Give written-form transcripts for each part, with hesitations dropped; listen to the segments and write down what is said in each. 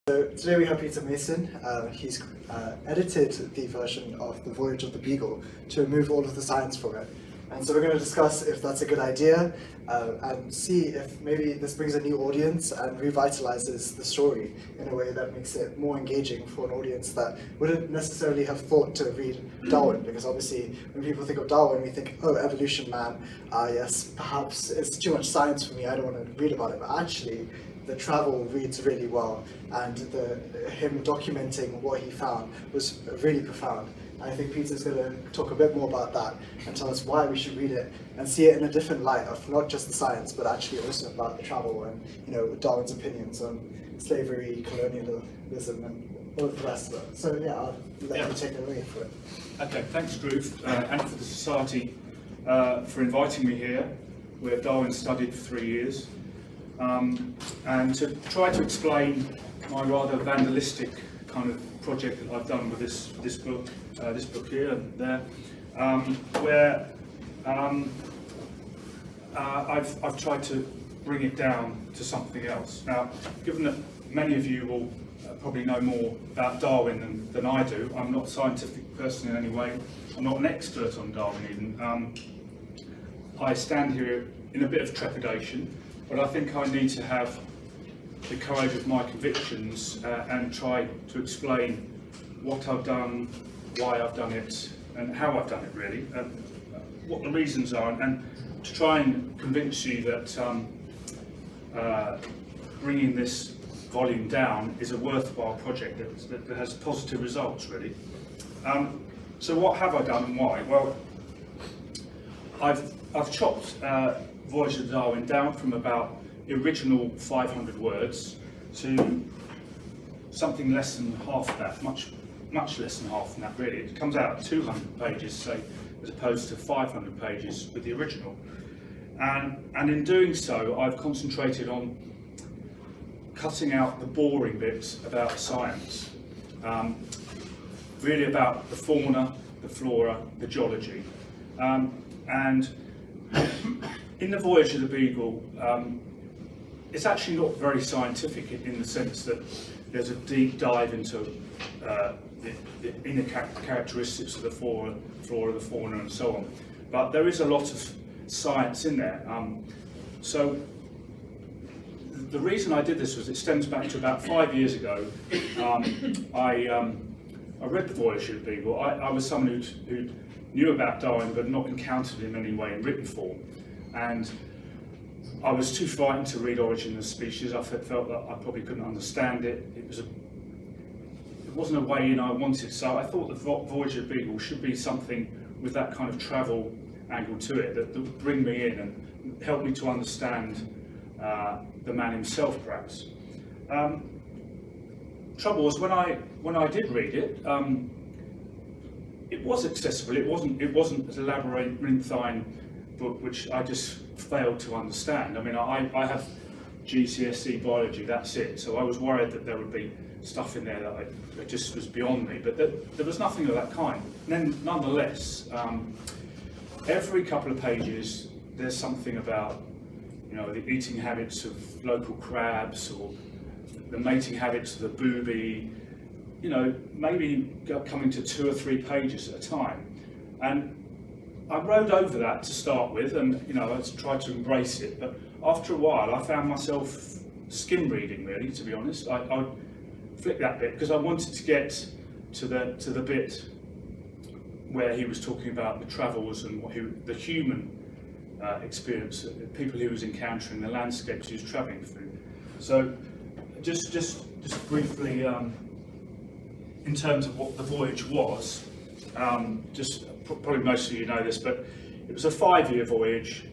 So today we have Peter Mason. He's edited the version of the Voyage of the Beagle to remove all of the science from it. And so we're going to discuss if that's a good idea and see if maybe this brings a new audience and revitalizes the story in a way that makes it more engaging for an audience that wouldn't necessarily have thought to read Darwin, because obviously when people think of Darwin we think, oh, evolution, man, yes, perhaps it's too much science for me, I don't want to read about it, but actually the travel reads really well, and him documenting what he found was really profound. And I think Peter's going to talk a bit more about that and tell us why we should read it and see it in a different light of not just the science, but actually also about the travel and, you know, Darwin's opinions on slavery, colonialism, and all of the rest of it. So yeah, I'll let you take it away for it. Okay, thanks, Groove, and for the Society for inviting me here, where Darwin studied for 3 years. And to try to explain my rather vandalistic kind of project that I've done with this book here and there, where I've tried to bring it down to something else. Now, given that many of you will probably know more about Darwin than I do, I'm not a scientific person in any way. I'm not an expert on Darwin even. I stand here in a bit of trepidation. But I think I need to have the courage of my convictions and try to explain what I've done, why I've done it, and how I've done it really, and what the reasons are, and to try and convince you that bringing this volume down is a worthwhile project that has positive results really. So what have I done and why? Well, I've chopped Voyage of Darwin down from about the original 500 words to something less than half that, much less than half than that really. It comes out at 200 pages, say, as opposed to 500 pages with the original. And in doing so, I've concentrated on cutting out the boring bits about science, really about the fauna, the flora, the geology, and in the Voyage of the Beagle, it's actually not very scientific in the sense that there's a deep dive into the inner characteristics of the flora, the fauna, and so on. But there is a lot of science in there. So the reason I did this was it stems back to about 5 years ago. I read the Voyage of the Beagle. I was someone who knew about Darwin but not encountered him in any way in written form. And I was too frightened to read Origin of Species. I felt that I probably couldn't understand it. It wasn't a way in I wanted. So I thought the Voyage of the Beagle should be something with that kind of travel angle to it that would bring me in and help me to understand the man himself, perhaps. Trouble was when I did read it, it was accessible. It wasn't as labyrinthine book which I just failed to understand. I mean, I have GCSE biology, that's it. So I was worried that there would be stuff in there that just was beyond me. But there was nothing of that kind. And then, nonetheless, every couple of pages there's something about, you know, the eating habits of local crabs or the mating habits of the booby. You know, maybe coming to 2 or 3 pages at a time. And I rode over that to start with, and you know, I tried to embrace it. But after a while, I found myself skim reading. Really, to be honest, I flicked that bit because I wanted to get to the bit where he was talking about the travels and the human experience, people he was encountering, the landscapes he was travelling through. So, just briefly, in terms of what the voyage was, probably most of you know this, but it was a 5-year voyage,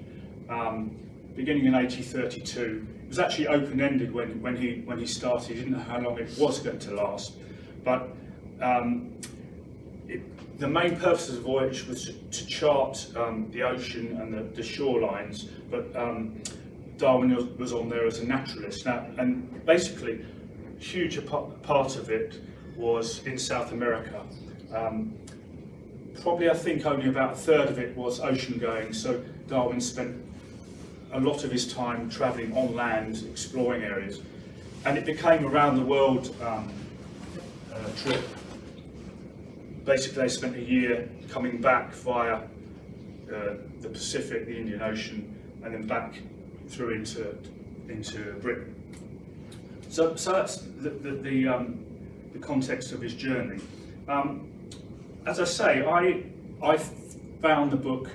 beginning in 1832. It was actually open-ended when he started. He didn't know how long it was going to last, but the main purpose of the voyage was to chart the ocean and the shorelines. But Darwin was on there as a naturalist. Now, and basically, a huge part of it was in South America. Probably, I think, only about a third of it was ocean going, so Darwin spent a lot of his time travelling on land, exploring areas. and it became a round the world trip. Basically, they spent a year coming back via the Pacific, the Indian Ocean, and then back through into Britain. So that's the context of his journey. As I say, I found the book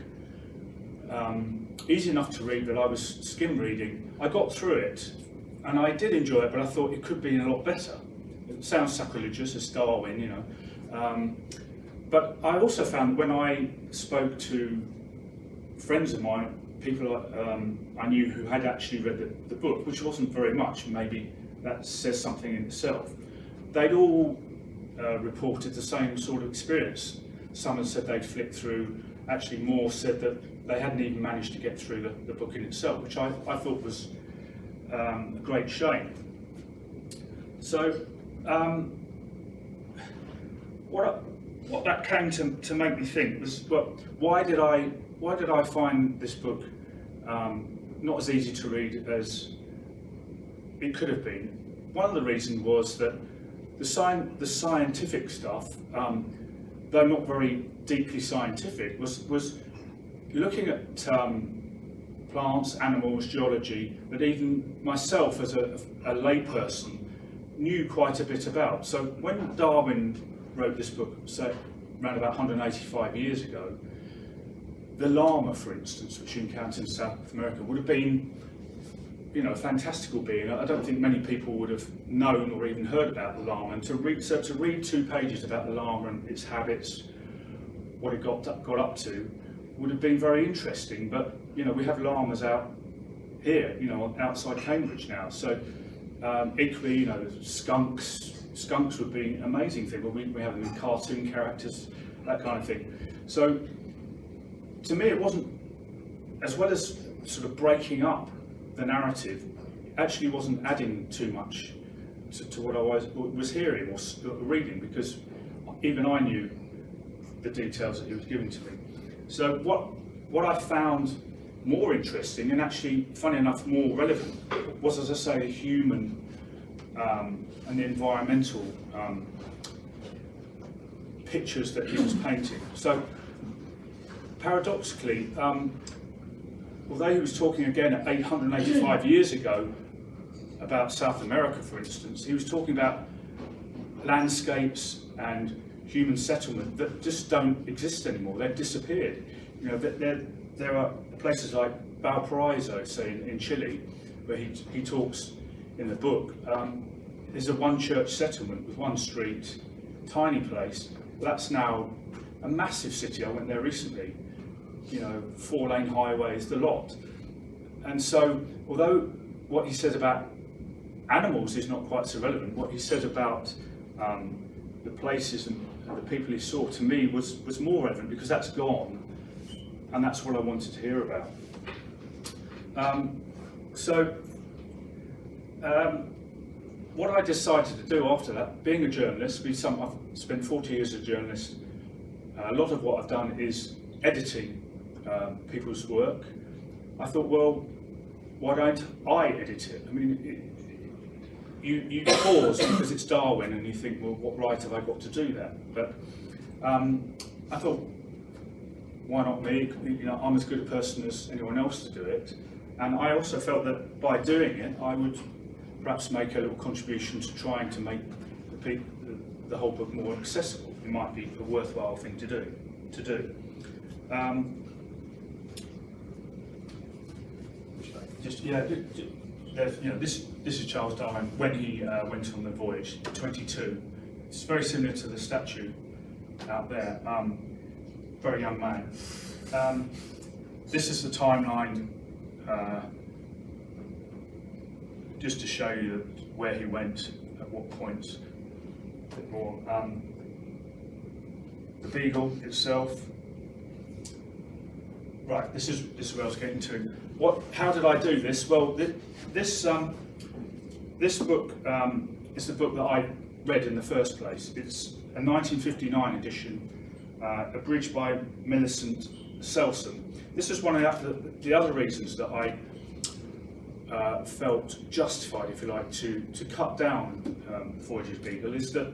easy enough to read, but I was skim reading. I got through it, and I did enjoy it, but I thought it could be a lot better. It sounds sacrilegious, as Darwin, you know. But I also found when I spoke to friends of mine, people I knew who had actually read the book, which wasn't very much, maybe that says something in itself, they'd all reported the same sort of experience. Some had said they'd flicked through, actually more said that they hadn't even managed to get through the book in itself, which I thought was a great shame. So what that came to make me think was, well, why did I find this book not as easy to read as it could have been? One of the reasons was that the scientific stuff, though not very deeply scientific, was looking at plants, animals, geology, that even myself as a layperson knew quite a bit about. So when Darwin wrote this book, say around about 185 years ago, the llama, for instance, which you encounter in South America, would have been, you know, a fantastical being. I don't think many people would have known or even heard about the llama. And to read 2 pages about the llama and its habits, what it got up to, would have been very interesting. But you know, we have llamas out here, you know, outside Cambridge now. So equally, you know, skunks would be an amazing thing. But we have them in cartoon characters, that kind of thing. So to me, it wasn't, as well as sort of breaking up the narrative, actually wasn't adding too much to what I was hearing or reading, because even I knew the details that he was giving to me. So what I found more interesting, and actually, funny enough, more relevant, was, as I say, the human and the environmental pictures that he was painting. So paradoxically, although he was talking again at 885 years ago about South America, for instance, he was talking about landscapes and human settlement that just don't exist anymore. They've disappeared. You know, there are places like Valparaiso, say in Chile, where he talks in the book. There's a one-church settlement with one street, tiny place. That's now a massive city. I went there recently. You know, 4-lane highways, the lot. And so, although what he says about animals is not quite so relevant, what he says about the places and the people he saw, to me, was more relevant, because that's gone, and that's what I wanted to hear about. What I decided to do after that, being a journalist, I've spent 40 years as a journalist. A lot of what I've done is editing people's work. I thought, well, why don't I edit it? I mean, you pause because it's Darwin, and you think, well, what right have I got to do that? But I thought, why not me? You know, I'm as good a person as anyone else to do it. And I also felt that by doing it, I would perhaps make a little contribution to trying to make the whole book more accessible. It might be a worthwhile thing to do. This is Charles Darwin when he went on the voyage, 22. It's very similar to the statue out there. Very young man. This is the timeline, just to show you where he went, at what points. A bit more. The Beagle itself. Right, this is where I was getting to. How did I do this? Well, this book is the book that I read in the first place. It's a 1959 edition, abridged by Millicent Selson. This is one of the other reasons that I felt justified, if you like, to cut down Voyage's Beagle is that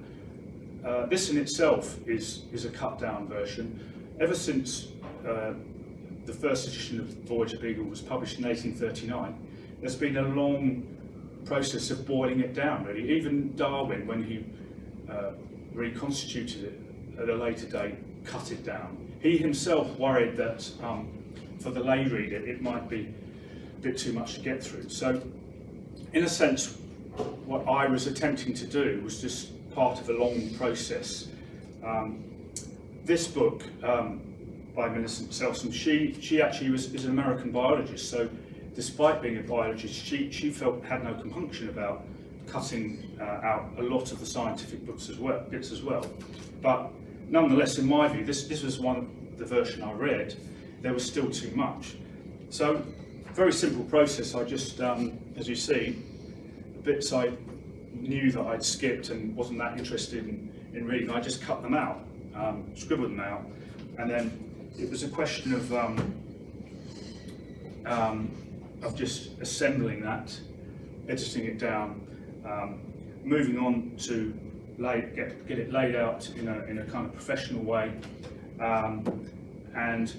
this in itself is a cut down version. Ever since the first edition of Voyage Beagle was published in 1839, there's been a long process of boiling it down, really. Even Darwin, when he reconstituted it at a later date, cut it down. He himself worried that for the lay reader it might be a bit too much to get through. So, in a sense, what I was attempting to do was just part of a long process. This book by Millicent Selsom, she actually is an American biologist, so despite being a biologist, she had no compunction about cutting out a lot of the scientific bits as well. But nonetheless, in my view, this was the version I read, there was still too much. So, very simple process. I just, as you see, the bits I knew that I'd skipped and wasn't that interested in reading, I just cut them out, scribbled them out, and then it was a question of just assembling that, editing it down, moving on to get it laid out in a kind of professional way, and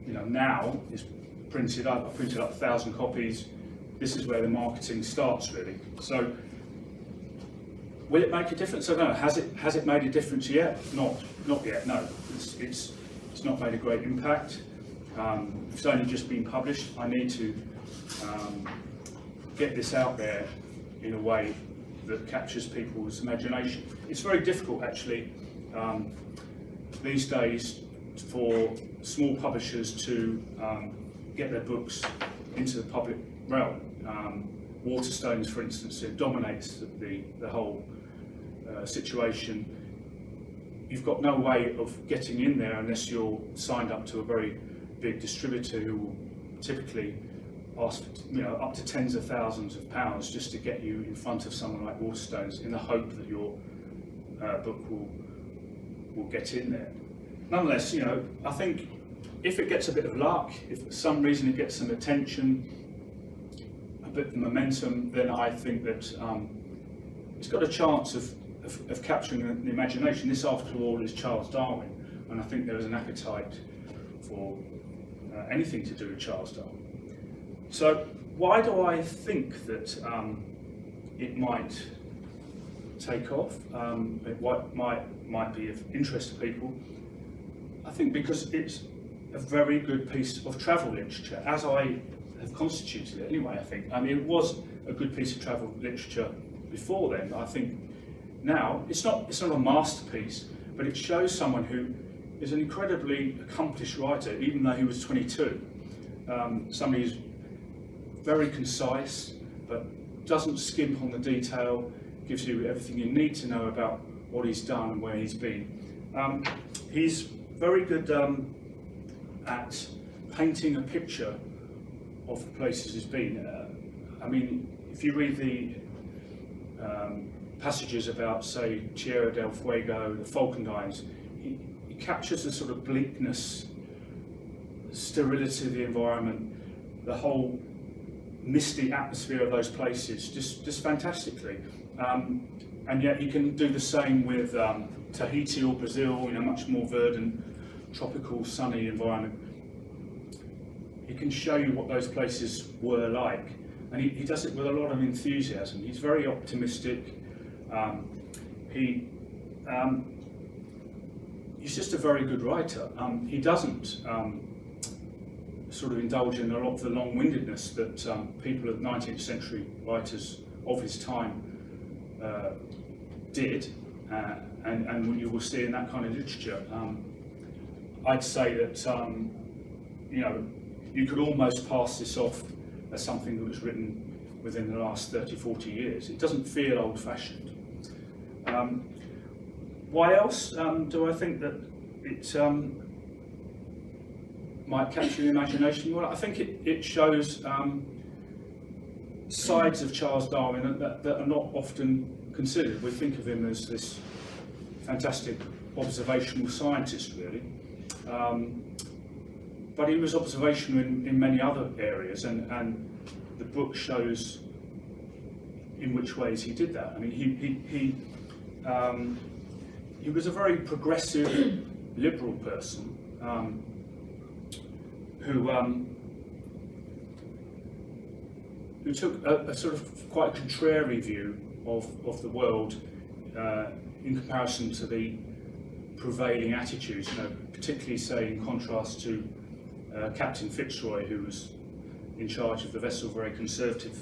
now it's printed up. I printed up 1,000 copies. This is where the marketing starts, really. So, will it make a difference? I don't know. Has it made a difference yet? Not yet. No, it's not made a great impact. It's only just been published. I need to get this out there in a way that captures people's imagination. It's very difficult, actually, these days for small publishers to get their books into the public realm. Waterstones, for instance, it dominates the whole situation. You've got no way of getting in there unless you're signed up to a very big distributor who will typically ask for, up to tens of thousands of pounds just to get you in front of someone like Waterstones in the hope that your book will get in there. Nonetheless, I think if it gets a bit of luck, if for some reason it gets some attention, a bit of momentum, then I think that it's got a chance of capturing the imagination. This, after all, is Charles Darwin, and I think there is an appetite for anything to do with Charles Darwin. So, why do I think that it might take off? It might be of interest to people. I think because it's a very good piece of travel literature, as I have constituted it anyway. I mean, it was a good piece of travel literature before then. I think now it's not a masterpiece, but it shows someone who is an incredibly accomplished writer, even though he was 22. Somebody who's very concise, but doesn't skimp on the detail, gives you everything you need to know about what he's done and where he's been. He's very good at painting a picture of the places he's been. I mean, if you read the passages about, say, Tierra del Fuego, the Falkland, he captures the sort of bleakness, sterility of the environment, the whole misty atmosphere of those places, just fantastically. And yet he can do the same with Tahiti or Brazil, much more verdant, tropical, sunny environment. He can show you what those places were like, and he does it with a lot of enthusiasm. He's very optimistic. He's just a very good writer. He doesn't sort of indulge in a lot of the long-windedness that people of 19th century writers of his time did, and you will see in that kind of literature. I'd say that you could almost pass this off as something that was written within the last 30, 40 years. It doesn't feel old-fashioned. Why else do I think that it might capture the imagination? Well, I think it shows sides of Charles Darwin that are not often considered. We think of him as this fantastic observational scientist, really. But he was observational in many other areas, and the book shows in which ways he did that. I mean, he was a very progressive, liberal person who took a sort of quite contrary view of the world in comparison to the prevailing attitudes, particularly, say, in contrast to Captain Fitzroy, who was in charge of the vessel, very conservative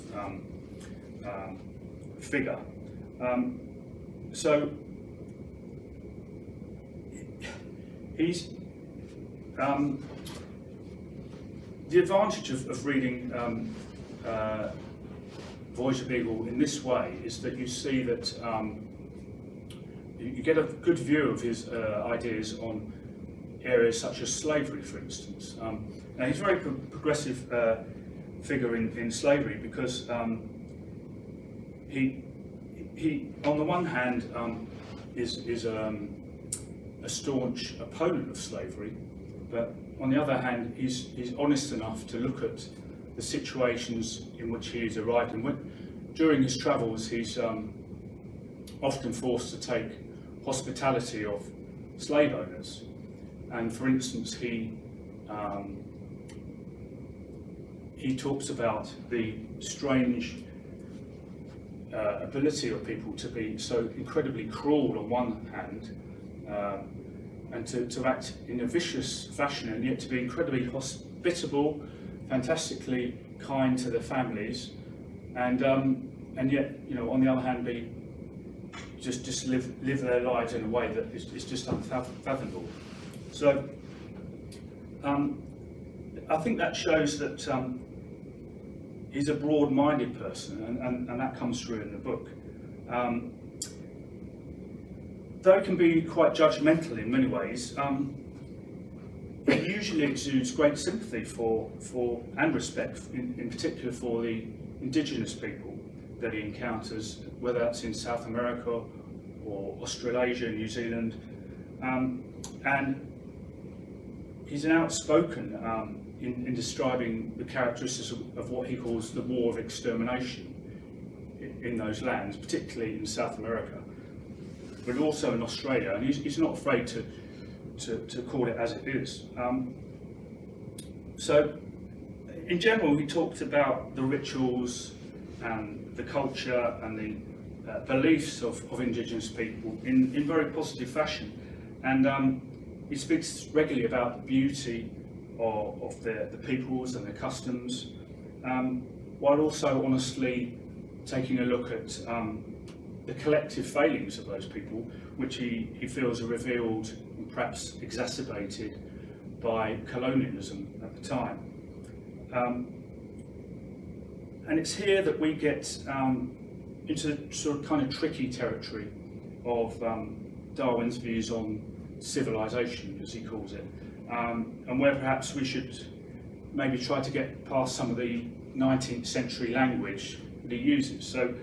figure. So he's the advantage of reading Voyage of Beagle in this way is that you see that you get a good view of his ideas on areas such as slavery, for instance. Now he's a very progressive figure in slavery because he on the one hand is a staunch opponent of slavery, but on the other hand he's honest enough to look at the situations in which he's arrived, and during his travels he's often forced to take hospitality of slave owners. And for instance, he talks about the strange ability of people to be so incredibly cruel on one hand, and to act in a vicious fashion, and yet to be incredibly hospitable, fantastically kind to their families, and yet, on the other hand, be just live their lives in a way that is just unfathomable. So I think that shows that he's a broad-minded person, and that comes through in the book. Though it can be quite judgmental in many ways, he usually exudes great sympathy for and respect, in particular for the indigenous people that he encounters, whether that's in South America or Australasia, New Zealand, and he's an outspoken in describing the characteristics of what he calls the war of extermination in those lands, particularly in South America, but also in Australia, and he's not afraid to call it as it is. So, in general, he talked about the rituals and the culture and the beliefs of indigenous people in very positive fashion, and he speaks regularly about the beauty of the peoples and their customs, while also honestly taking a look at the collective failings of those people, which he feels are revealed and perhaps exacerbated by colonialism at the time. And it's here that we get into sort of kind of tricky territory of Darwin's views on civilization, as he calls it, and where perhaps we should maybe try to get past some of the 19th century language that he uses. So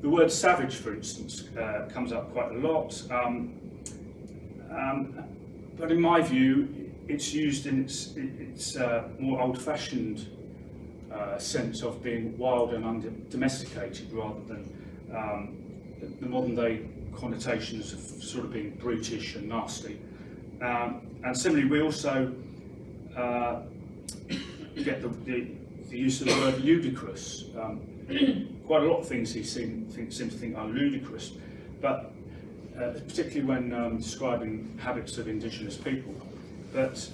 the word savage, for instance, comes up quite a lot, but in my view it's used in its more old-fashioned sense of being wild and undomesticated, rather than the modern-day connotations of sort of being brutish and nasty. And similarly, we also get the use of the word ludicrous. Quite a lot of things he seem to think are ludicrous, but particularly when describing habits of indigenous people. But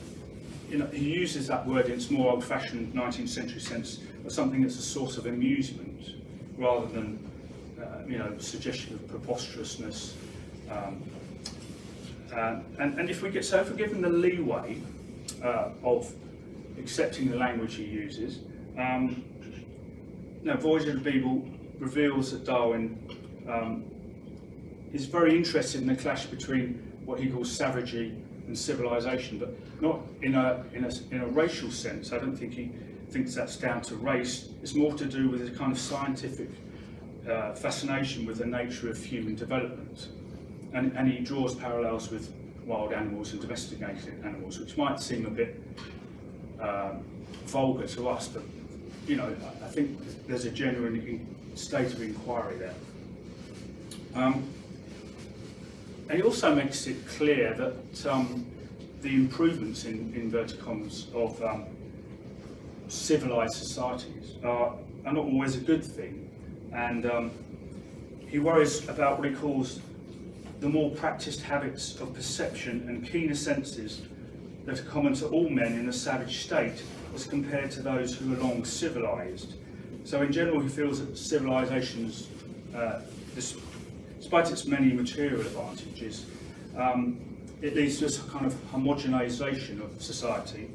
he uses that word in its more old-fashioned 19th century sense as something that's a source of amusement, rather than suggestion of preposterousness. And if we're given the leeway of accepting the language he uses, Voyage of the Beagle reveals that Darwin is very interested in the clash between what he calls savagery and civilization, but not in a racial sense. I don't think he thinks that's down to race. It's more to do with a kind of scientific fascination with the nature of human development, and he draws parallels with wild animals and domesticated animals, which might seem a bit vulgar to us, but I think there's a genuine state of inquiry there. And he also makes it clear that the improvements in inverted commas of civilized societies are not always a good thing, and he worries about what he calls the more practiced habits of perception and keener senses that are common to all men in a savage state as compared to those who are long civilized. So in general he feels that civilizations, despite its many material advantages, it leads to a kind of homogenization of society,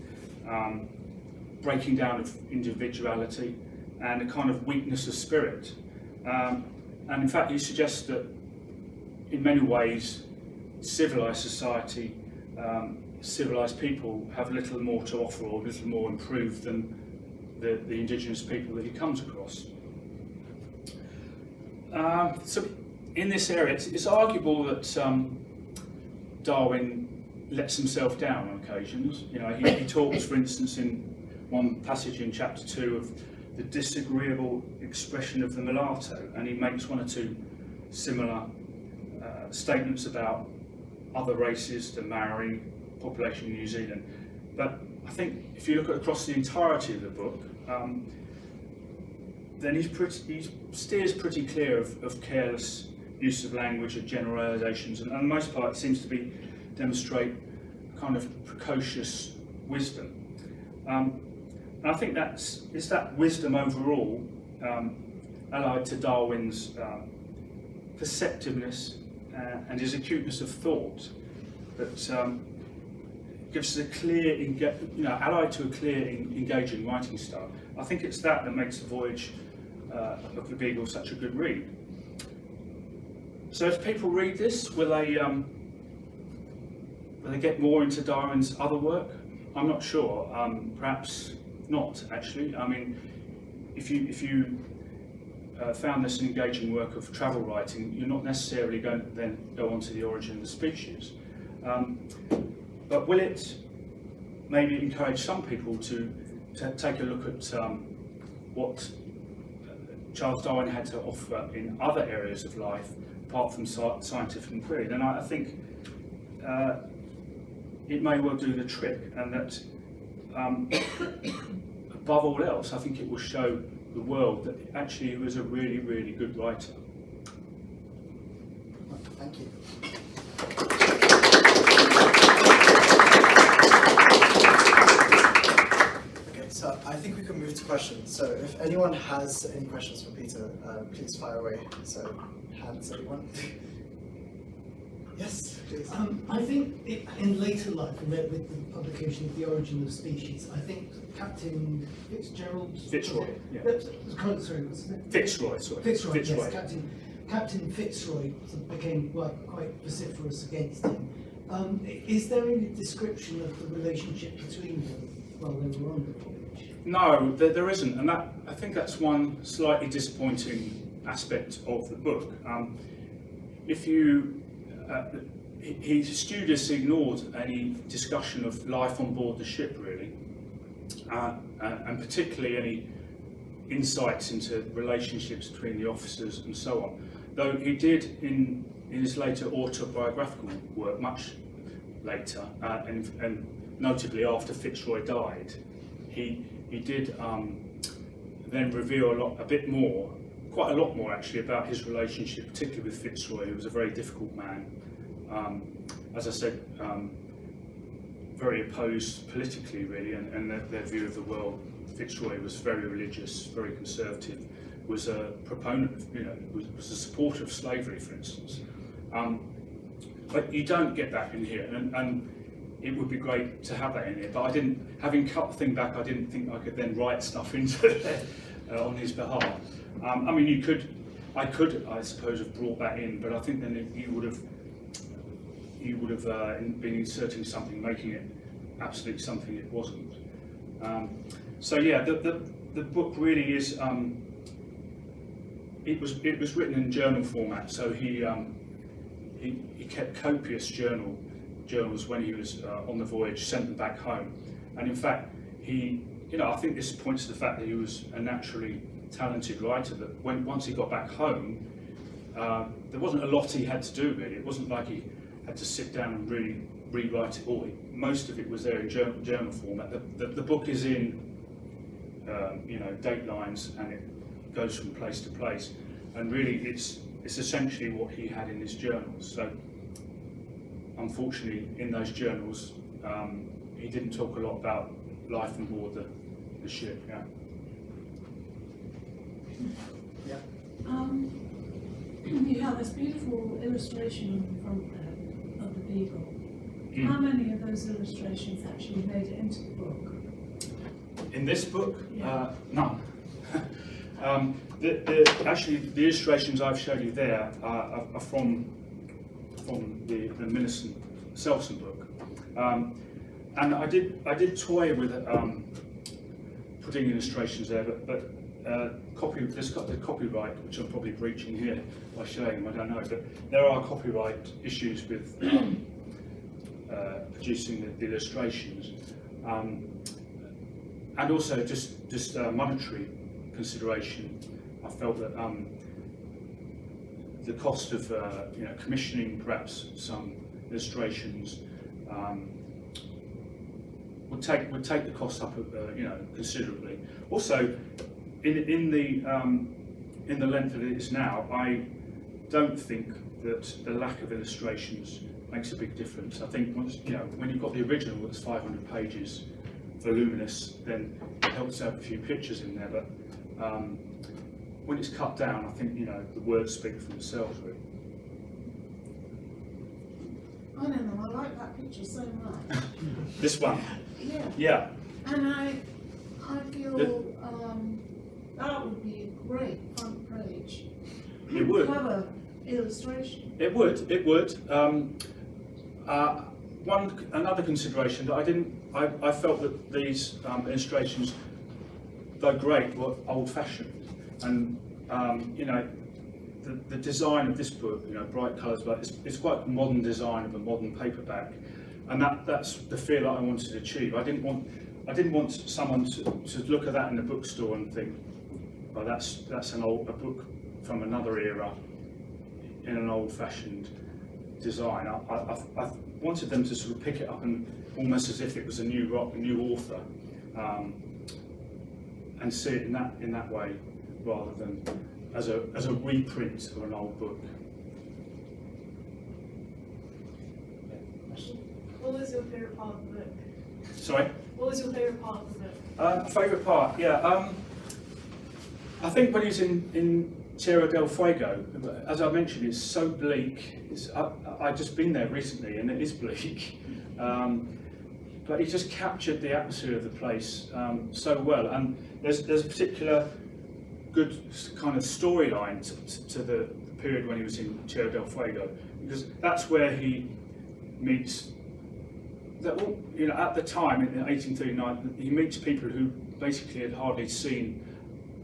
breaking down of individuality, and a kind of weakness of spirit. And in fact, he suggests that in many ways, civilized society, civilized people have little more to offer or little more improved than the indigenous people that he comes across. So in this area, it's arguable that Darwin lets himself down on occasions. He talks, for instance, in one passage in chapter 2 of the disagreeable expression of the mulatto, and he makes one or two similar statements about other races, the Maori population in New Zealand. But I think if you look across the entirety of the book, then he steers pretty clear of careless use of language and generalisations, and for the most part it seems to demonstrate a kind of precocious wisdom. And I think it's that wisdom overall, allied to Darwin's perceptiveness and his acuteness of thought, that gives us a clear, allied to a clear, engaging writing style. I think it's that makes the Voyage of the Beagle such a good read. So if people read this, will they get more into Darwin's other work? I'm not sure. Perhaps not, actually. I mean, if you found this an engaging work of travel writing, you're not necessarily going to then go on to the origin of the species. But will it maybe encourage some people to take a look at what Charles Darwin had to offer in other areas of life, apart from scientific inquiry? Then I think it may well do the trick, and that above all else, I think it will show the world that actually he was a really, really good writer. Thank you. Okay, so I think we can move to questions. So if anyone has any questions for Peter, please fire away. So hands, everyone. Yes, please. I think in later life, with the publication of The Origin of Species, I think Captain Fitzgerald... Fitzroy, yeah. Sorry, what's his name? Fitzroy, sorry. Fitzroy, yes. Captain Fitzroy became quite vociferous against him. Is there any description of the relationship between them while they were on the voyage? No, there isn't, and I think that's one slightly disappointing aspect of the book. He studiously ignored any discussion of life on board the ship, really, and particularly any insights into relationships between the officers and so on. Though he did in his later autobiographical work, much later, and notably after Fitzroy died, he did then reveal quite a lot more actually, about his relationship, particularly with Fitzroy, who was a very difficult man. As I said, very opposed politically, really, and their view of the world. Fitzroy was very religious, very conservative, was a proponent of, was a supporter of slavery, for instance. But you don't get that in here, and it would be great to have that in here, but having cut the thing back, I didn't think I could then write stuff into there on his behalf. I mean, I could, I suppose, have brought that in, but I think then you would have been inserting something, making it absolutely something it wasn't. So yeah, the book really is. It was written in journal format, so he kept copious journals when he was on the voyage, sent them back home, and in fact he I think this points to the fact that he was a naturally talented writer, that once he got back home, there wasn't a lot he had to do really. It wasn't like he had to sit down and really rewrite it all. Most of it was there in journal format. The book is in date lines, and it goes from place to place, and really it's essentially what he had in his journals. So unfortunately in those journals he didn't talk a lot about life on board the ship. You have this beautiful illustration on the front there of the Beagle. How many of those illustrations actually made it into the book? In this book, Yeah. none. Actually, the illustrations I've showed you there are from the Millicent-Selson book, and I did toy with putting illustrations there, but there's got the copyright, which I'm probably breaching here by showing them. I don't know, but there are copyright issues with producing the illustrations. And also just monetary consideration. I felt that the cost of commissioning perhaps some illustrations would take the cost up considerably. Also, in the length that it is now, I don't think that the lack of illustrations makes a big difference. I think once when you've got the original that's 500 pages. Voluminous, then it helps to have a few pictures in there, but when it's cut down, I think the words speak for themselves really. I don't know, I like that picture so much. This one? Yeah. Yeah. And I feel that would be a great front page. It would. Clever illustration. It would. Another consideration that I felt that these illustrations, though great, were old-fashioned, and the design of this book, bright colours, but it's quite a modern design of a modern paperback, and that's the feel that I wanted to achieve. I didn't want someone to look at that in the bookstore and think, well, that's a book from another era in an old-fashioned design. I wanted them to sort of pick it up and almost as if it was a new author, and see it in that way rather than as a reprint of an old book. What was your favourite part of the book? Sorry? What was your favourite part of the book? Favourite part, yeah. I think when he's in Tierra del Fuego, as I mentioned, it's so bleak. I've just been there recently, and it is bleak. But he just captured the atmosphere of the place so well, and there's a particular good kind of storyline to the period when he was in Tierra del Fuego, because that's where he meets. At the time in 1839, he meets people who basically had hardly seen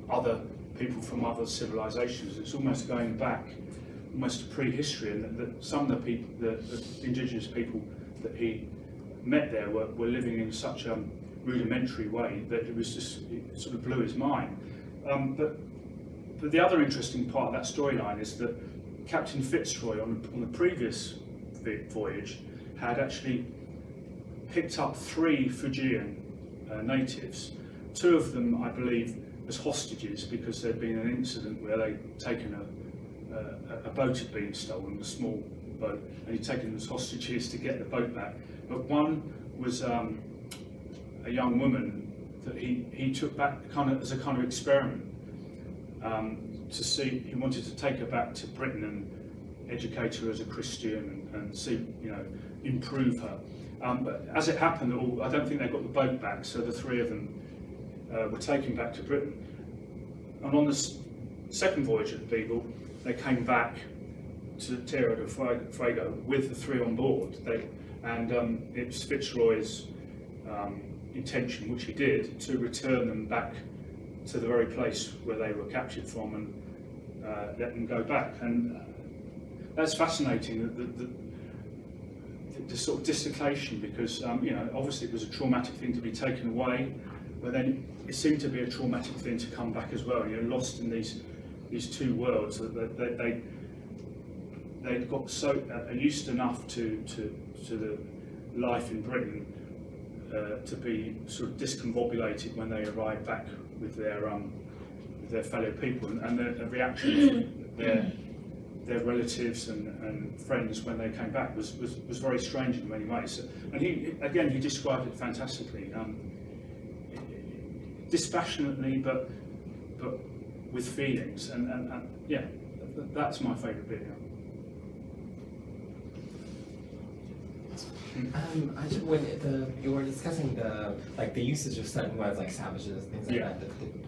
other people from other civilizations. It's almost going back, almost to prehistory, and that some of the people, the indigenous people that he met there were living in such a rudimentary way that it sort of blew his mind. But the other interesting part of that storyline is that Captain Fitzroy on the previous voyage had actually picked up 3 Fijian natives, 2 of them, I believe, as hostages because there'd been an incident where they'd taken a boat had been stolen, a small boat, and he'd taken them as hostages to get the boat back. But one was a young woman that he took back as a kind of experiment to see. He wanted to take her back to Britain and educate her as a Christian and see, improve her. But as it happened, I don't think they got the boat back, so the 3 of them were taken back to Britain. And on the second voyage of the Beagle, they came back to Tierra del Fuego with the 3 on board. It was Fitzroy's intention, which he did, to return them back to the very place where they were captured from and let them go back. And that's fascinating, the sort of dislocation, because obviously it was a traumatic thing to be taken away, but then it seemed to be a traumatic thing to come back as well. You're lost in these two worlds that they got so used enough to the life in Britain to be sort of discombobulated when they arrived back with their fellow people, and the reaction of their relatives and friends when they came back was very strange in many ways. And he described it fantastically, dispassionately, but with feelings, and yeah, that's my favourite bit. When you were discussing the usage of certain words like savages, things like that,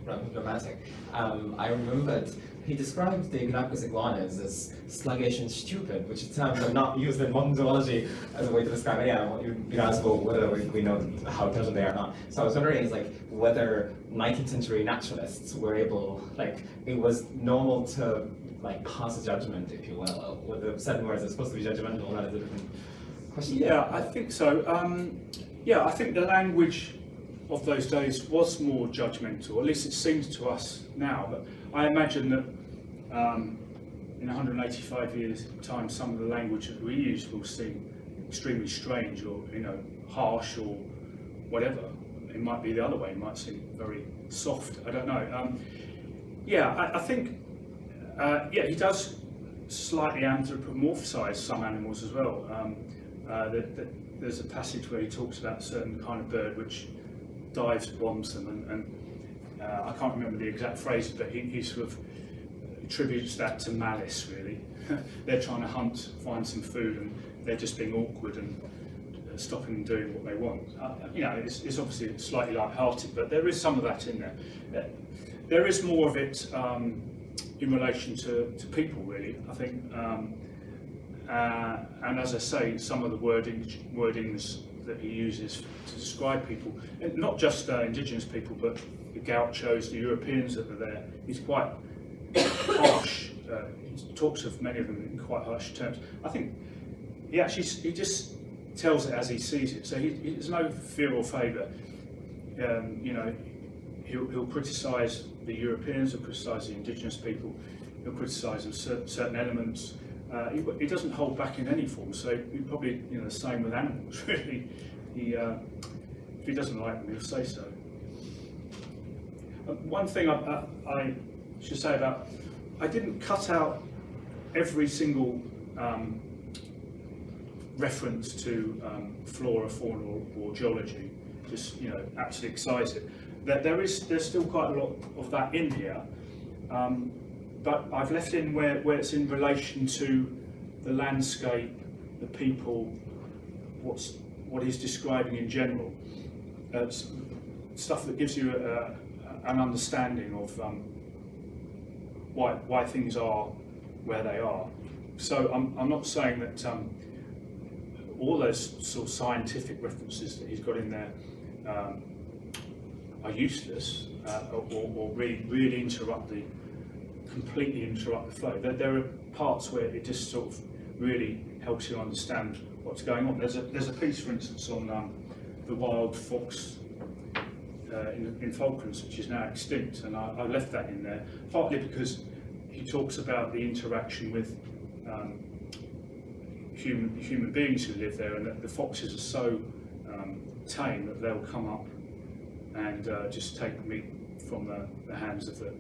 the dramatic, I remembered he described the Galapagos iguanas as sluggish and stupid, which is terms are not used in modern zoology as a way to describe it. Yeah, you asked whether we know how intelligent they are or not. So I was wondering whether 19th century naturalists were able, it was normal to pass a judgment, if you will, with certain words are supposed to be judgmental, that is a different question. Yeah, I think so. I think the language of those days was more judgmental, at least it seems to us now. But I imagine that in 185 years' time, some of the language that we use will seem extremely strange, or harsh, or whatever. It might be the other way. It might seem very soft. I don't know. I think he does slightly anthropomorphise some animals as well. There's a passage where he talks about a certain kind of bird which dives bombs them, and I can't remember the exact phrase, but he sort of attributes that to malice, really. They're trying to find some food, and they're just being awkward and stopping them doing what they want. It's obviously slightly light-hearted, but there is some of that in there. There is more of it in relation to people, really, I think. And as I say, some of the wordings that he uses to describe people, and not just indigenous people, but the gauchos, the Europeans that are there, he's quite harsh. He talks of many of them in quite harsh terms. I think he just tells it as he sees it, so there's no fear or favour. He'll criticise the Europeans, he'll criticise the indigenous people, he'll criticise certain elements. He doesn't hold back in any form, so he probably the same with animals, really. If he doesn't like them, he'll say so. One thing I should say about, I didn't cut out every single reference to flora, fauna, or geology, just actually excise it. There's still quite a lot of that in here. But I've left in where it's in relation to the landscape, the people, what he's describing in general. Stuff that gives you an understanding of why things are where they are. So I'm not saying that all those sort of scientific references that he's got in there are useless or really completely interrupt the flow. There are parts where it just sort of really helps you understand what's going on. There's a piece, for instance, on the wild fox in Falklands, which is now extinct, and I left that in there partly because he talks about the interaction with human beings who live there, and that the foxes are so tame that they'll come up and just take meat from the hands of the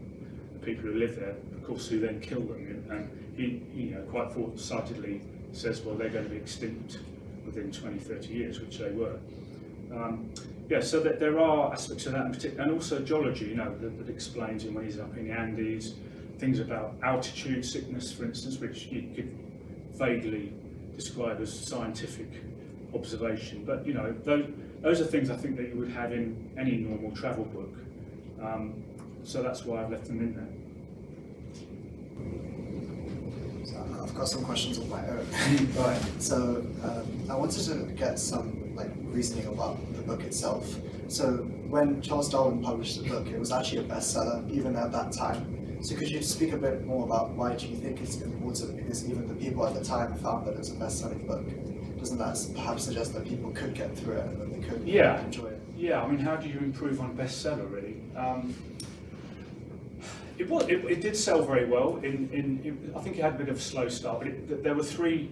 people who live there, of course, who then kill them. And he quite foresightedly says, well, they're going to be extinct within 20, 30 years, which they were. So that there are aspects of that in particular, and also geology, that explains him when he's up in the Andes, things about altitude sickness, for instance, which you could vaguely describe as scientific observation. But those are things I think that you would have in any normal travel book. So that's why I've left them in there. So I've got some questions of my own. Right. So I wanted to get some reasoning about the book itself. So when Charles Darwin published the book, it was actually a bestseller even at that time. So could you speak a bit more about why do you think it's important? Because even the people at the time found that it was a best-selling book. Doesn't that perhaps suggest that people could get through it and that they could enjoy it? Yeah, I mean, how do you improve on a bestseller, really? It did sell very well. I think it had a bit of a slow start, but there were 3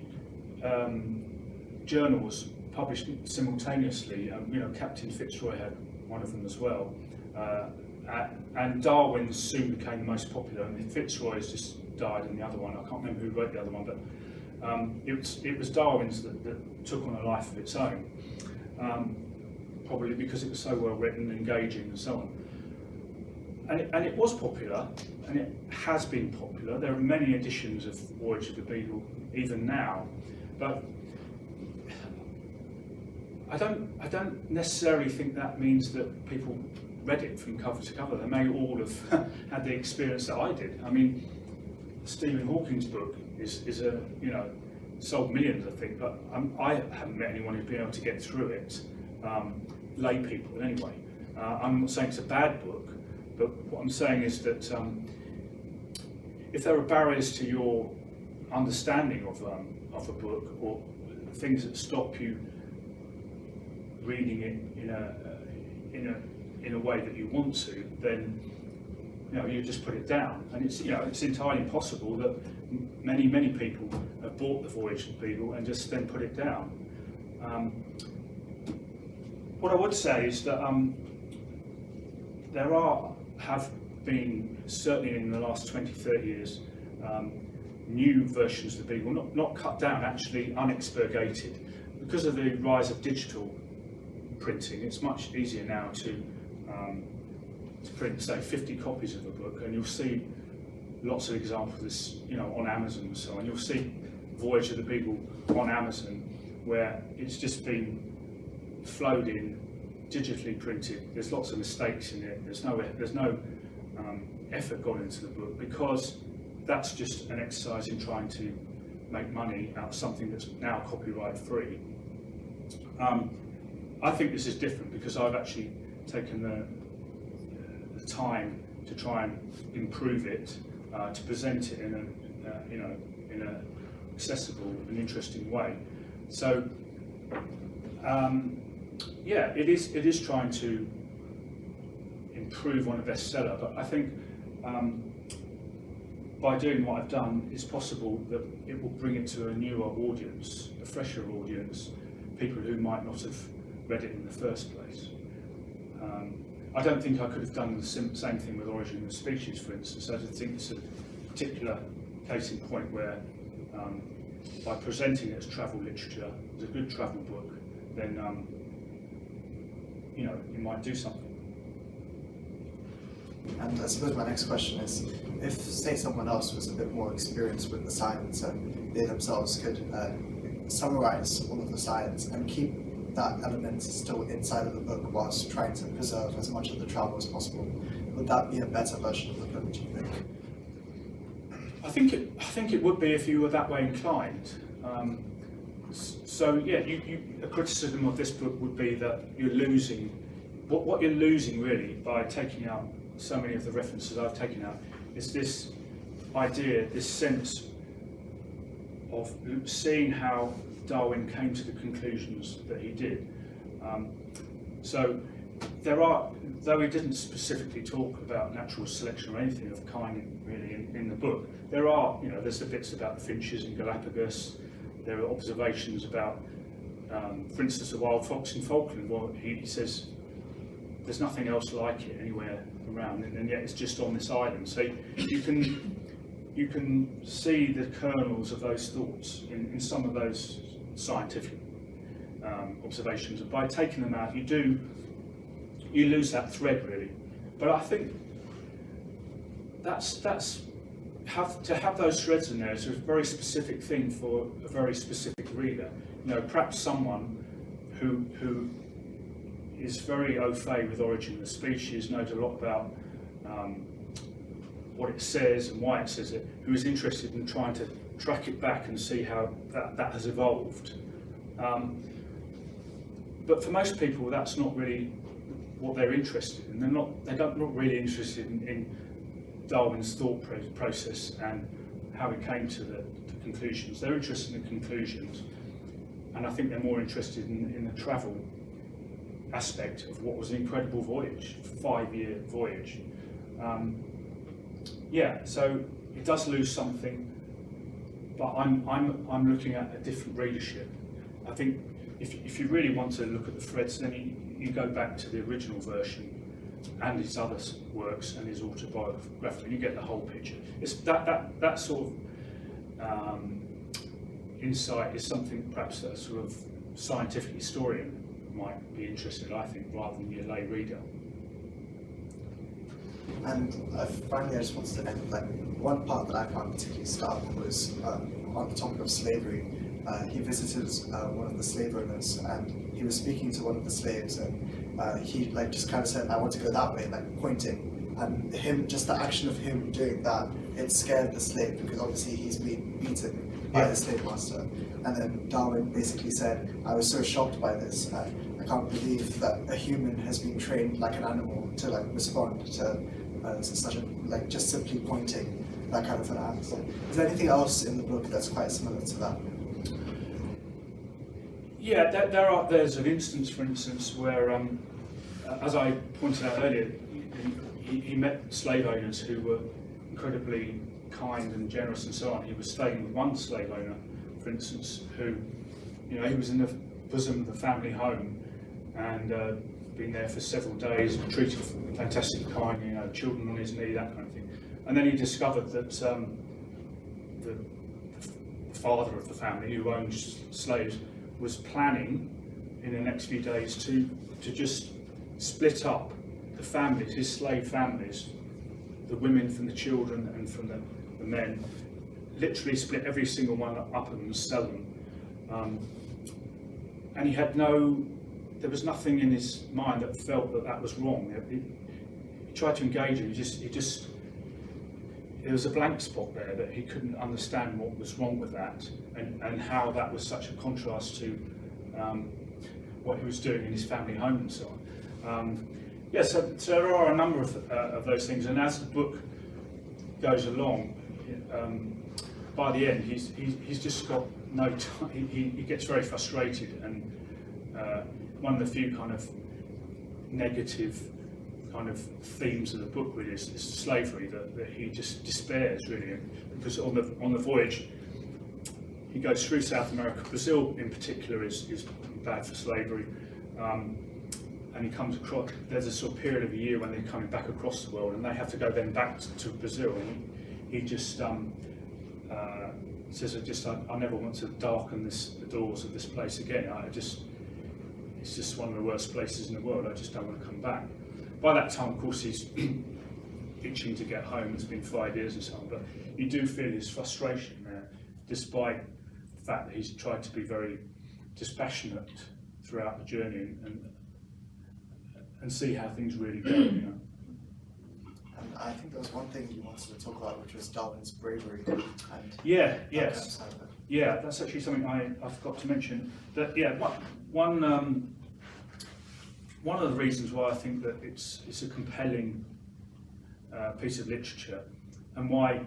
journals published simultaneously. Captain Fitzroy had one of them as well, and Darwin soon became the most popular. And Fitzroy's just died, and the other one, I can't remember who wrote the other one, but it was Darwin's that took on a life of its own. Probably because it was so well written, engaging, and so on. And it was popular, and it has been popular. There are many editions of Voyage of the Beagle even now, but I don't necessarily think that means that people read it from cover to cover. They may all have had the experience that I did. I mean, Stephen Hawking's book is a sold millions, I think, but I haven't met anyone who's been able to get through it. Lay people, anyway. I'm not saying it's a bad book, but what I'm saying is that if there are barriers to your understanding of a book, or things that stop you reading it in a way that you want to, then you just put it down. And it's entirely possible that many people have bought the Voyage of the Beagle and just then put it down. What I would say is that there have been, certainly in the last 20-30 years, new versions of the Beagle, not cut down, actually unexpurgated. Because of the rise of digital printing, it's much easier now to print, say, 50 copies of a book, and you'll see lots of examples of this, on Amazon and so on. You'll see Voyage of the Beagle on Amazon, where it's just been flowed in, digitally printed. There's lots of mistakes in it. There's no effort gone into the book, because that's just an exercise in trying to make money out of something that's now copyright free. I think this is different because I've actually taken the time to try and improve it, to present it in an accessible and interesting way. So. It is trying to improve on a bestseller, but I think by doing what I've done, it's possible that it will bring it to a newer audience, a fresher audience, people who might not have read it in the first place. I don't think I could have done the same thing with Origin of the Species, for instance. I just think it's a particular case in point where by presenting it as travel literature, as a good travel book, then you might do something. And I suppose my next question is, if, say, someone else was a bit more experienced with the science and they themselves could summarize all of the science and keep that element still inside of the book whilst trying to preserve as much of the travel as possible, would that be a better version of the book, do you think? I think it would be if you were that way inclined. So yeah, a criticism of this book would be that you're losing, what you're losing really by taking out so many of the references I've taken out, is this idea, this sense of seeing how Darwin came to the conclusions that he did. So there are, though he didn't specifically talk about natural selection or anything of kind really in the book, there are, there's the bits about the finches in Galapagos. There are observations about, for instance, the wild fox in Falkland. Well, he says there's nothing else like it anywhere around, and yet it's just on this island. So you can see the kernels of those thoughts in some of those scientific observations, and by taking them out, you lose that thread really. But I think to have those threads in there is a very specific thing for a very specific reader. Perhaps someone who is very au fait with Origin of the Species, knows a lot about what it says and why it says it, who is interested in trying to track it back and see how that has evolved. But for most people, that's not really what they're interested in. They're not really interested in Darwin's thought process and how he came to the conclusions. They're interested in the conclusions, and I think they're more interested in the travel aspect of what was an incredible voyage, 5-year voyage. So it does lose something, but I'm looking at a different readership. I think if you really want to look at the threads, then you go back to the original version and his other works and his autobiography, and you get the whole picture. It's that sort of insight is something perhaps that a sort of scientific historian might be interested in, I think, rather than your lay reader. And finally, I just wanted to end, like, one part that I found particularly stark was on the topic of slavery. He visited one of the slave owners, and he was speaking to one of the slaves, and he just kind of said, "I want to go that way," like pointing. And just the action of him doing that, it scared the slave, because obviously he's been beaten by the slave master. And then Darwin basically said, "I was so shocked by this. I can't believe that a human has been trained like an animal to respond to such a just simply pointing, that kind of an act." So, is there anything else in the book that's quite similar to that? Yeah, there's an instance, for instance, where, as I pointed out earlier, he met slave owners who were incredibly kind and generous and so on. He was staying with one slave owner, for instance, who, he was in the bosom of the family home and been there for several days, treated fantastically kindly, children on his knee, that kind of thing. And then he discovered that the father of the family, who owned slaves, was planning in the next few days to just split up the families, his slave families, the women from the children and from the men, literally split every single one up and sell them. And he had there was nothing in his mind that felt that was wrong. He tried to engage him, there was a blank spot there that he couldn't understand what was wrong with that, and how that was such a contrast to what he was doing in his family home and so on. So there are a number of those things, and as the book goes along, by the end he's just got no time. He gets very frustrated, and one of the few kind of negative kind of themes of the book really is slavery, that he just despairs really, because on the voyage he goes through South America. Brazil in particular is bad for slavery, and he comes across, there's a sort of period of a year when they're coming back across the world and they have to go then back to Brazil, and he just says, I never want to darken the doors of this place again. It's just one of the worst places in the world. I just don't want to come back. By that time, of course, he's itching to get home. It's been 5 years and so on, but you do feel his frustration there, despite the fact that he's tried to be very dispassionate throughout the journey and see how things really go. And I think there was one thing you wanted to talk about, which was Darwin's bravery. And Yes. Yeah, that's actually something I forgot to mention. That one of the reasons why I think that it's a compelling piece of literature, and why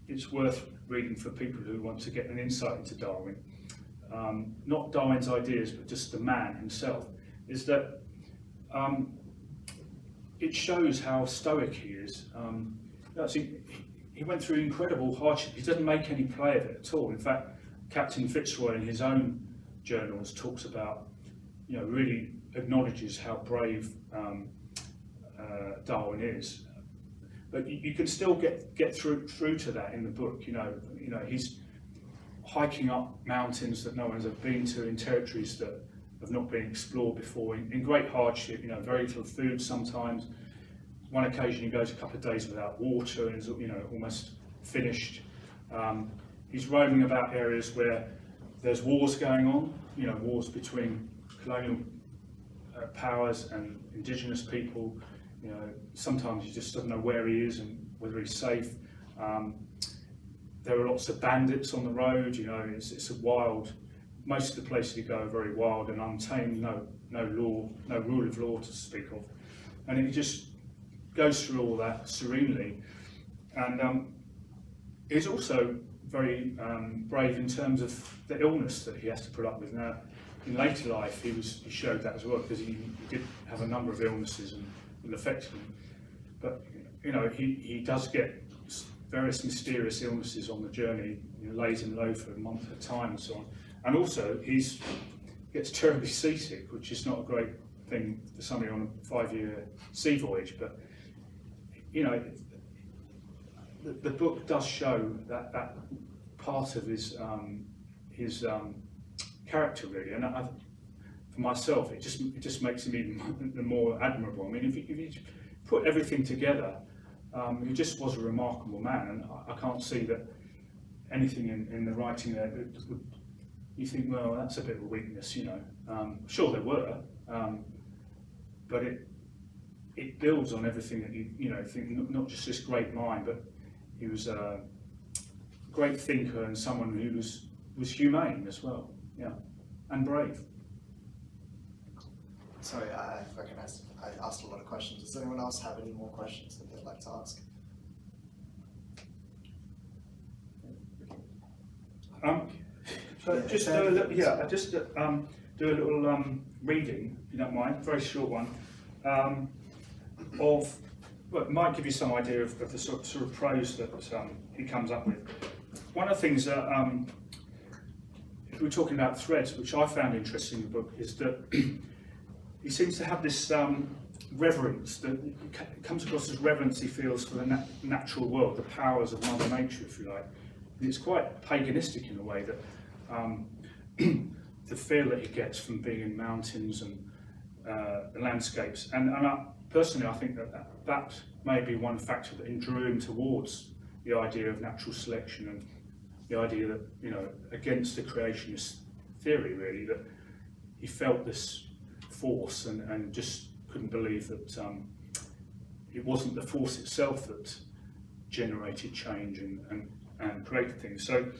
it's worth reading for people who want to get an insight into Darwin, not Darwin's ideas, but just the man himself, is that it shows how stoic he is. He went through incredible hardship. He doesn't make any play of it at all. In fact, Captain Fitzroy in his own journals talks about, really acknowledges how brave Darwin is. But you can still get through to that in the book. He's hiking up mountains that no one has ever been to, in territories that have not been explored before, in great hardship. Very little food sometimes. One occasion he goes a couple of days without water and is almost finished. He's roaming about areas where there's wars going on. Wars between colonial powers and indigenous people. Sometimes he just doesn't know where he is and whether he's safe. There are lots of bandits on the road. It's a wild. Most of the places you go are very wild and untamed. No law, no rule of law to speak of, and he just goes through all that serenely. And he's also very brave in terms of the illness that he has to put up with. Now, in later life he showed that as well, because he did have a number of illnesses and affected him. But he does get various mysterious illnesses on the journey. Lays in low for a month at a time and so on. And also gets terribly seasick, which is not a great thing for somebody on a 5-year sea voyage. But the book does show that part of his character really, and for myself, it just makes him even more admirable. I mean, if you put everything together, he just was a remarkable man, and I can't see that anything in the writing there you think, well, that's a bit of a weakness, Sure there were, but it builds on everything that you think, not just this great mind, but he was a great thinker and someone who was humane as well, and brave. Sorry, I recognized I asked a lot of questions. Does anyone else have any more questions that they'd like to ask? So just do a little, do a little reading, if you don't mind, very short one, of, well, it might give you some idea of the sort of prose that he comes up with. One of the things that, if we're talking about threads, which I found interesting in the book, is that he seems to have this reverence, that it comes across as reverence he feels for the natural world, the powers of Mother Nature, if you like. And it's quite paganistic in a way, that the feel that he gets from being in mountains and the landscapes. And personally, I think that may be one factor that drew him towards the idea of natural selection and the idea that, against the creationist theory, really, that he felt this force and just couldn't believe that it wasn't the force itself that generated change and created things. So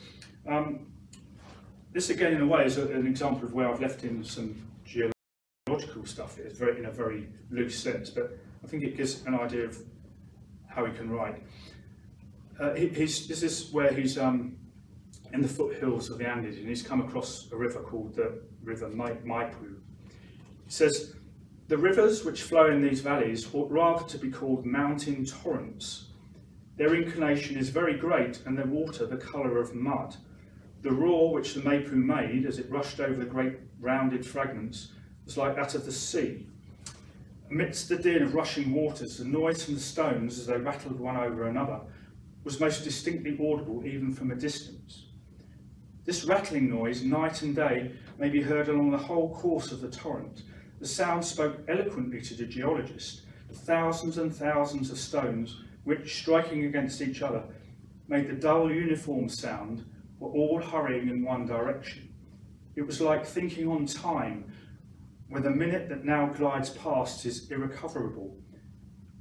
this again in a way is an example of where I've left in some geological stuff. It's in a very loose sense, but I think it gives an idea of how he can write. This is where he's in the foothills of the Andes, and he's come across a river called the River Maipu. He says, "The rivers which flow in these valleys ought rather to be called mountain torrents. Their inclination is very great, and their water the colour of mud. The roar which the Maipu made as it rushed over the great rounded fragments was like that of the sea. Amidst the din of rushing waters, the noise from the stones as they rattled one over another was most distinctly audible even from a distance. This rattling noise, night and day, may be heard along the whole course of the torrent. The sound spoke eloquently to the geologist. The thousands and thousands of stones, which, striking against each other, made the dull uniform sound, were all hurrying in one direction. It was like thinking on time, when the minute that now glides past is irrecoverable.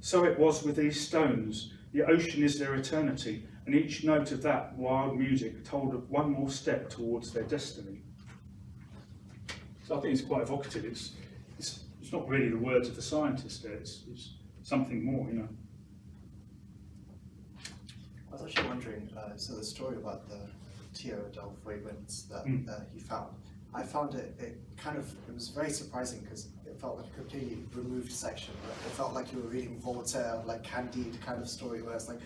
So it was with these stones. The ocean is their eternity, and each note of that wild music told of one more step towards their destiny." So I think it's quite evocative. It's not really the words of the scientist there, it's something more, I was actually wondering, so the story about the Tierra del Fuegos that he found, I found it was very surprising because it felt like a completely removed section. Right? It felt like you were reading Voltaire, like Candide kind of story, where it's like,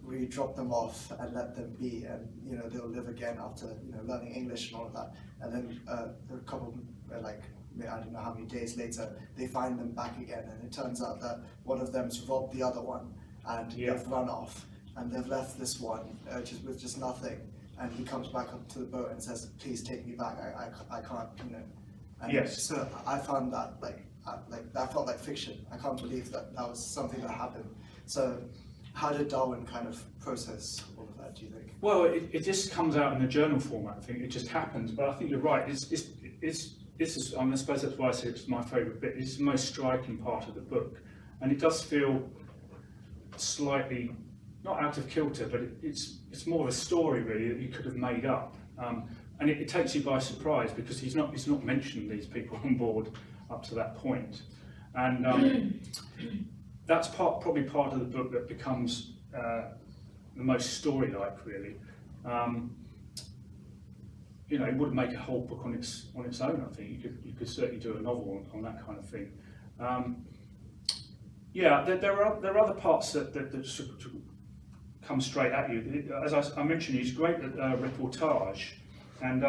we drop them off and let them be, and they'll live again after learning English and all of that. And then a couple, I don't know how many days later, they find them back again, and it turns out that one of them's robbed the other one, and they've run off, and they've left this one with just nothing. And he comes back up to the boat and says, "Please take me back. I can't." And Yes. So I found that that felt like fiction. I can't believe that was something that happened. So how did Darwin kind of process all of that, do you think? Well, it just comes out in a journal format. I think it just happens. But I think you're right. This is, I suppose that's why I say it's my favourite bit. It's the most striking part of the book, and it does feel slightly not out of kilter, but it's more of a story really that he could have made up, and it takes you by surprise because he's not mentioned these people on board up to that point, and that's probably part of the book that becomes the most story-like really. you know, it would make a whole book on its own. I think you could certainly do a novel on that kind of thing. Yeah, there are other parts that sort of come straight at you. As I mentioned, he's great at reportage, and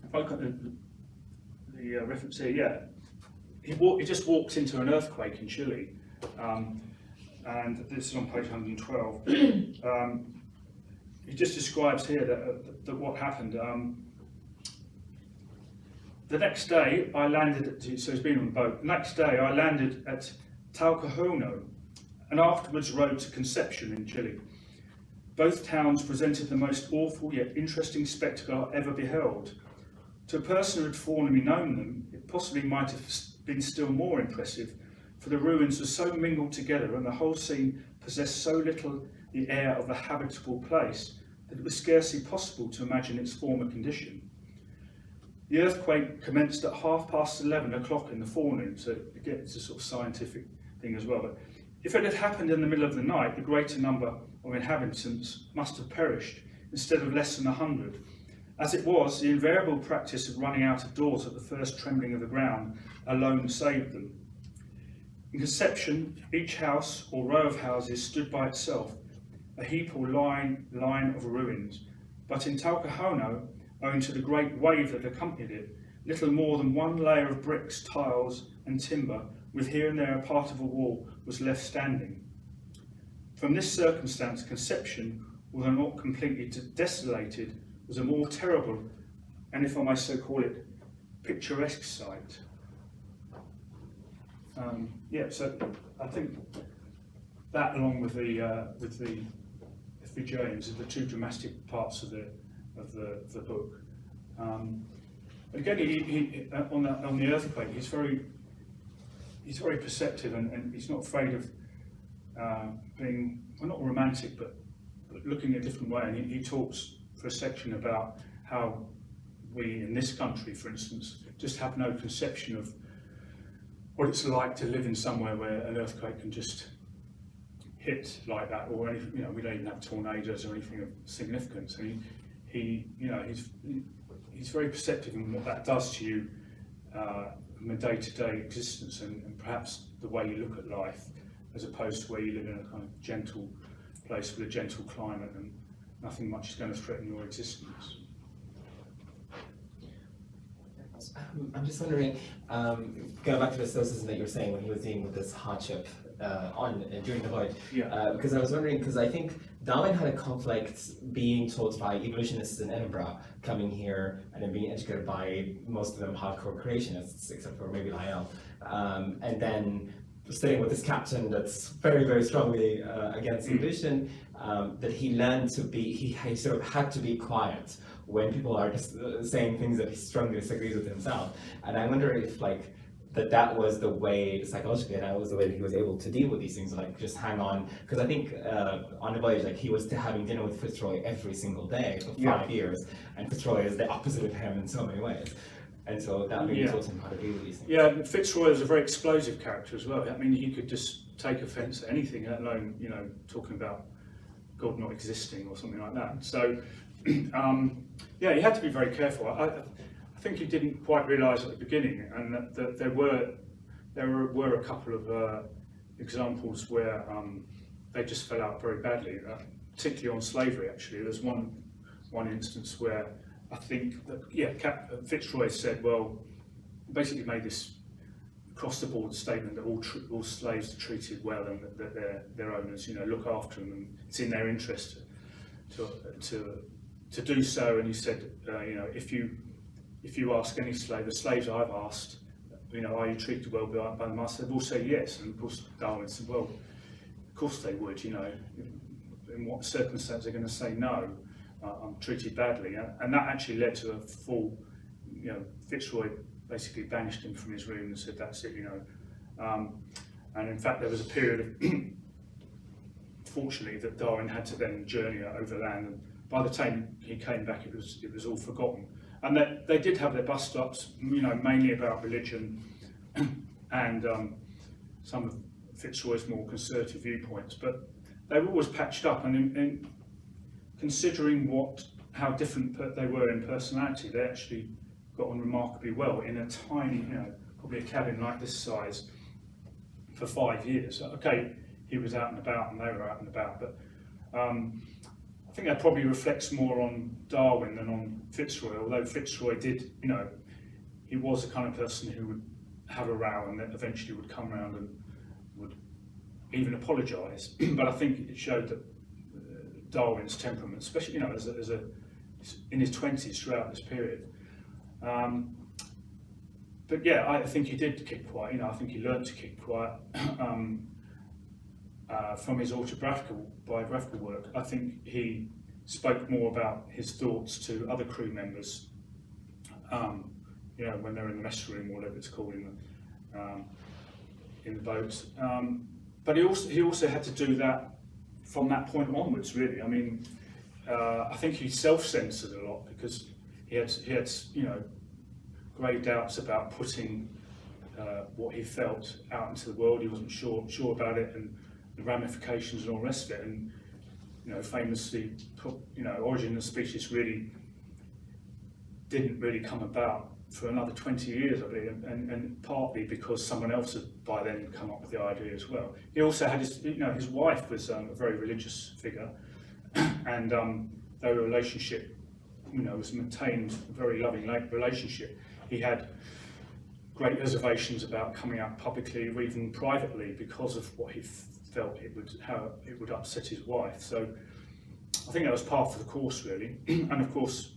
if I look at the reference here, yeah, he just walks into an earthquake in Chile, and this is on page 112. He just describes here that what happened. The next day I landed so he's been on the boat. The next day I landed at Talcahuano and afterwards rode to Conception in Chile. Both towns presented the most awful yet interesting spectacle I ever beheld. To a person who had formerly known them, it possibly might have been still more impressive, for the ruins were so mingled together and the whole scene possessed so little the air of a habitable place that it was scarcely possible to imagine its former condition. The earthquake commenced at 11:30 in the forenoon, so again it's a sort of scientific thing as well. But if it had happened in the middle of the night, the greater number of inhabitants must have perished, instead of less than 100. As it was, the invariable practice of running out of doors at the first trembling of the ground alone saved them. In Conception, each house or row of houses stood by itself, a heap or line of ruins. But in Talcahuano, owing to the great wave that accompanied it, little more than one layer of bricks, tiles and timber, with here and there a part of a wall, was left standing. From this circumstance, Conception, although not completely desolated, was a more terrible, and if I may so call it, picturesque sight. Yeah, so I think that, along with the James, are the two dramatic parts of the book. Again, he on the earthquake, he's very perceptive, and he's not afraid of being, well, not romantic, but looking a different way. And he talks for a section about how we in this country, for instance, just have no conception of what it's like to live in somewhere where an earthquake can just hit like that, or anything. You know, we don't even have tornadoes or anything of significance. And he's very perceptive in what that does to you in a day-to-day existence, and perhaps the way you look at life, as opposed to where you live in a kind of gentle place with a gentle climate and nothing much is going to threaten your existence. I'm just wondering, going back to the stoicism that you were saying when he was dealing with this hardship during the voyage. Yeah. Because I was wondering, because I think Darwin had a conflict being taught by evolutionists in Edinburgh, coming here and then being educated by most of them hardcore creationists, except for maybe Lyell, and then studying with this captain that's very, very strongly against evolution, that he learned to be, he sort of had to be quiet when people are just saying things that he strongly disagrees with himself. And I wonder if that was the way, psychologically, and that was the way that he was able to deal with these things, like just hang on. Because I think on the voyage, he was having dinner with Fitzroy every single day for 5 years, and Fitzroy is the opposite of him in so many ways. And so that really taught him how to deal with these things. Yeah, Fitzroy was a very explosive character as well. I mean, he could just take offence at anything, let alone, talking about God not existing or something like that. So, he had to be very careful. I think he didn't quite realise at the beginning, and that there were a couple of examples where they just fell out very badly, particularly on slavery. Actually, there's one instance where I think that Fitzroy said, well, basically made this across-the-board statement that all slaves are treated well, and that their owners, look after them, and it's in their interest to do so. And he said, if you ask any slave, the slaves I've asked, are you treated well by them? I said, they'll say yes. And of course, Darwin said, well, of course they would. In what circumstance they're going to say no? I'm treated badly, and that actually led to a full. Fitzroy basically banished him from his room and said, "That's it," And in fact, there was a period of, fortunately, that Darwin had to then journey overland. And by the time he came back, it was all forgotten. And that they did have their bust-ups, mainly about religion and some of Fitzroy's more conservative viewpoints, but they were always patched up. And in considering what how different they were in personality. They actually got on remarkably well in a tiny, probably a cabin like this size for 5 years. Okay, he was out and about and they were out and about, but I think that probably reflects more on Darwin than on Fitzroy, although Fitzroy did, he was the kind of person who would have a row and then eventually would come around and would even apologise. But I think it showed that Darwin's temperament, especially as a in his 20s throughout this period. But yeah, I think he did keep quiet. I think he learned to keep quiet from his biographical work. I think he spoke more about his thoughts to other crew members. When they're in the mess room or whatever it's called in the boat. But he also had to do that from that point onwards, really. I mean, I think he self-censored a lot because he had grave doubts about putting what he felt out into the world. He wasn't sure about it and the ramifications and all the rest of it. And famously, Origin of the Species really didn't really come about for another 20 years, I believe, and partly because someone else had by then come up with the idea as well. He also had his wife was a very religious figure, and their relationship, was maintained a very loving relationship. He had great reservations about coming out publicly or even privately because of what he felt how it would upset his wife. So I think that was part of the course, really. And of course,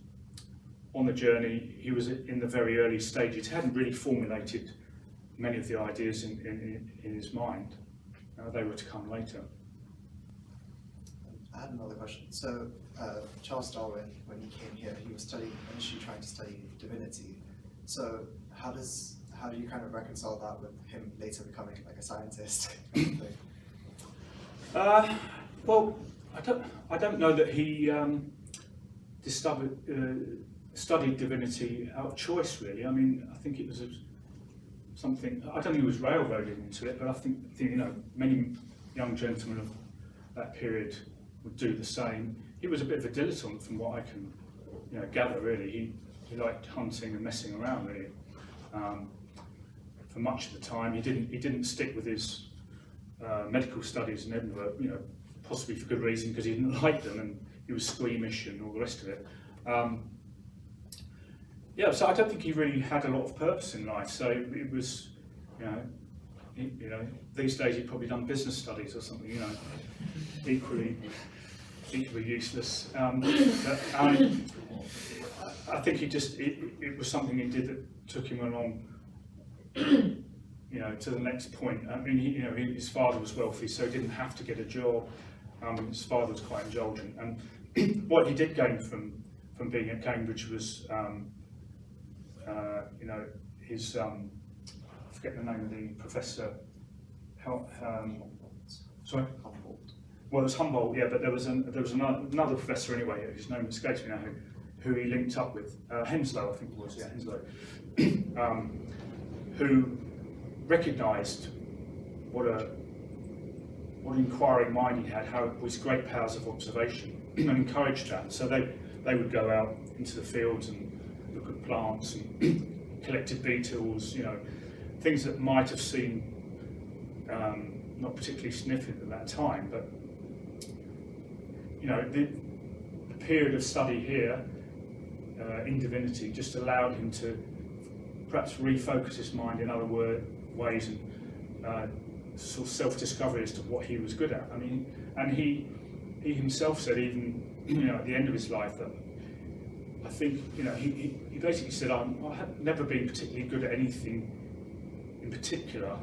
on the journey, he was in the very early stages. He hadn't really formulated many of the ideas in his mind. They were to come later. I had another question. So Charles Darwin, when he came here, he was initially trying to study divinity. So how do you kind of reconcile that with him later becoming like a scientist? Well, I don't know that he studied divinity out of choice, really. I mean, I think it was something. I don't think he was railroaded into it, but I think many young gentlemen of that period would do the same. He was a bit of a dilettante, from what I can gather. Really, he liked hunting and messing around. Really, for much of the time, he didn't stick with his medical studies in Edinburgh. Possibly for good reason, because he didn't like them and he was squeamish and all the rest of it. So I don't think he really had a lot of purpose in life. So it was, these days he'd probably done business studies or something, equally useless. But, I think it was something he did that took him along, to the next point. I mean, his father was wealthy, so he didn't have to get a job. His father was quite indulgent, and what he did gain from being at Cambridge was, his I forget the name of the professor. Sorry. Humboldt. Well, it was Humboldt, yeah, but there was another professor anyway. His name escapes me now. Who he linked up with, Henslow, I think it was. Yeah, Henslow, who recognised what an inquiring mind he had, how his great powers of observation, and encouraged that. So they would go out into the fields and look at plants and collected beetles, things that might have seemed not particularly significant at that time, but the period of study here in divinity just allowed him to perhaps refocus his mind in other ways and sort of self-discovery as to what he was good at. I mean, and he himself said, even at the end of his life, that I think he basically said, I have never been particularly good at anything in particular.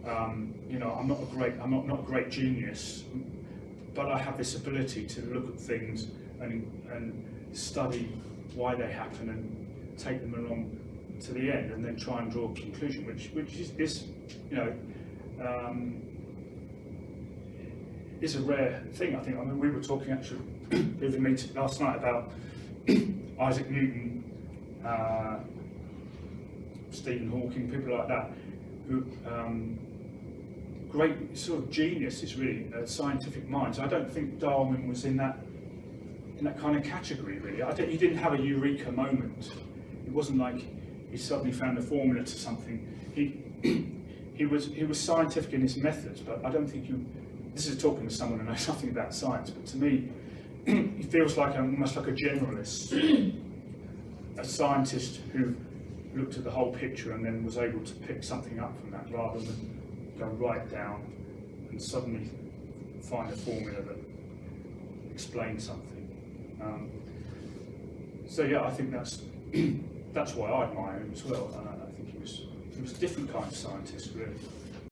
I'm not a great genius, but I have this ability to look at things and study why they happen and take them along to the end, and then try and draw a conclusion, which is a rare thing, I think. I mean, we were talking actually with a meeting last night about Isaac Newton, Stephen Hawking, people like that, who great sort of geniuses, really, scientific minds. I don't think Darwin was in that in that kind of category, really. He didn't have a eureka moment. It wasn't like he suddenly found a formula to something. He was scientific in his methods, but I don't think this is talking to someone who knows nothing about science, but to me, he feels like almost like a generalist, a scientist who looked at the whole picture and then was able to pick something up from that rather than go right down and suddenly find a formula that explains something. So yeah, I think that's why I admire him as well. I think he was a different kind of scientist, really.